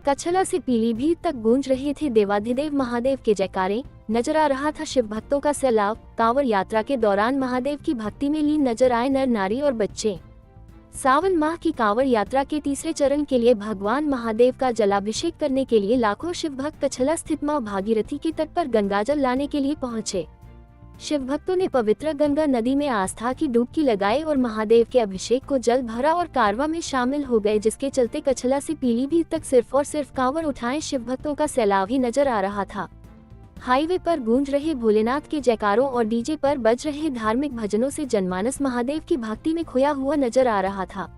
कछला से पीलीभीत तक गूंज रहे थे देवाधिदेव महादेव के जयकारे। नजर आ रहा था शिव भक्तों का सैलाब। कांवड़ यात्रा के दौरान महादेव की भक्ति में लीन नजर आए नर नारी और बच्चे। सावन माह की कांवड़ यात्रा के तीसरे चरण के लिए भगवान महादेव का जलाभिषेक करने के लिए लाखों शिव भक्त कछला स्थित मां भागीरथी के तट पर गंगाजल लाने के लिए पहुंचे। शिव भक्तों ने पवित्र गंगा नदी में आस्था की डुबकी लगाई और महादेव के अभिषेक को जल भरा और कारवा में शामिल हो गए, जिसके चलते कछला से पीलीभीत तक सिर्फ और सिर्फ कांवड़ उठाए शिव भक्तों का सैलाब ही नजर आ रहा था। हाईवे पर गूंज रहे भोलेनाथ के जयकारों और डीजे पर बज रहे धार्मिक भजनों से जनमानस महादेव की भक्ति में खोया हुआ नजर आ रहा था।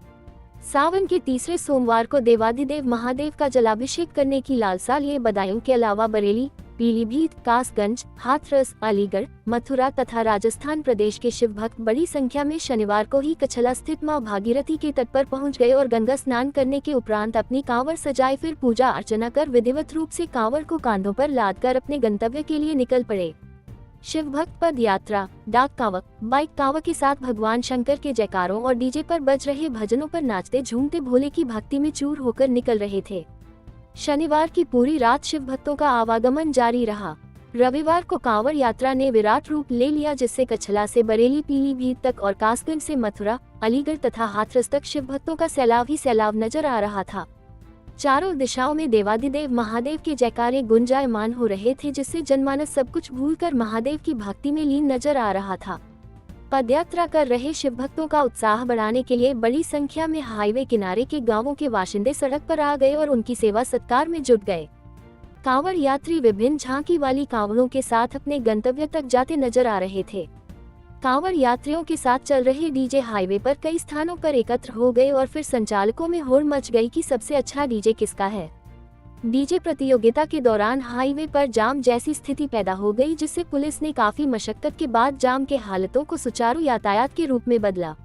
सावन के तीसरे सोमवार को देवाधिदेव महादेव का जलाभिषेक करने की लालसा लिए बदायूं के अलावा बरेली, पीलीभीत, कासगंज, हाथरस, अलीगढ़, मथुरा तथा राजस्थान प्रदेश के शिव भक्त बड़ी संख्या में शनिवार को ही कछला स्थित मां भागीरथी के तट पर पहुंच गए और गंगा स्नान करने के उपरांत अपनी कांवड़ सजाए, फिर पूजा अर्चना कर विधिवत रूप से कांवड़ को कांधों पर लादकर अपने गंतव्य के लिए निकल पड़े। शिव भक्त पद यात्रा, डाक कांवड़, बाइक कांवड़ के साथ भगवान शंकर के जयकारों और डीजे पर बज रहे भजनों पर नाचते झूमते भोले की भक्ति में चूर होकर निकल रहे थे। शनिवार की पूरी रात शिव भक्तों का आवागमन जारी रहा। रविवार को कांवड़ यात्रा ने विराट रूप ले लिया, जिससे कछला से बरेली, पीलीभीत तक और कासगंज से मथुरा, अलीगढ़ तथा हाथरस तक शिव भक्तों का सैलाब ही सैलाब नजर आ रहा था। चारों दिशाओं में देवाधिदेव महादेव के जयकारे गुंजायमान हो रहे थे, जिससे जनमानस सब कुछ भूलकर महादेव की भक्ति में लीन नजर आ रहा था। पदयात्रा कर रहे शिव भक्तों का उत्साह बढ़ाने के लिए बड़ी संख्या में हाईवे किनारे के गांवों के बाशिंदे सड़क पर आ गए और उनकी सेवा सत्कार में जुट गए। कांवड़ यात्री विभिन्न झांकी वाली कांवड़ों के साथ अपने गंतव्य तक जाते नजर आ रहे थे। कांवड़ यात्रियों के साथ चल रहे डीजे हाईवे पर कई स्थानों पर एकत्र हो गए और फिर संचालकों में होड़ मच गई कि सबसे अच्छा डीजे किसका है। डीजे प्रतियोगिता के दौरान हाईवे पर जाम जैसी स्थिति पैदा हो गई, जिससे पुलिस ने काफी मशक्कत के बाद जाम के हालातों को सुचारू यातायात के रूप में बदला।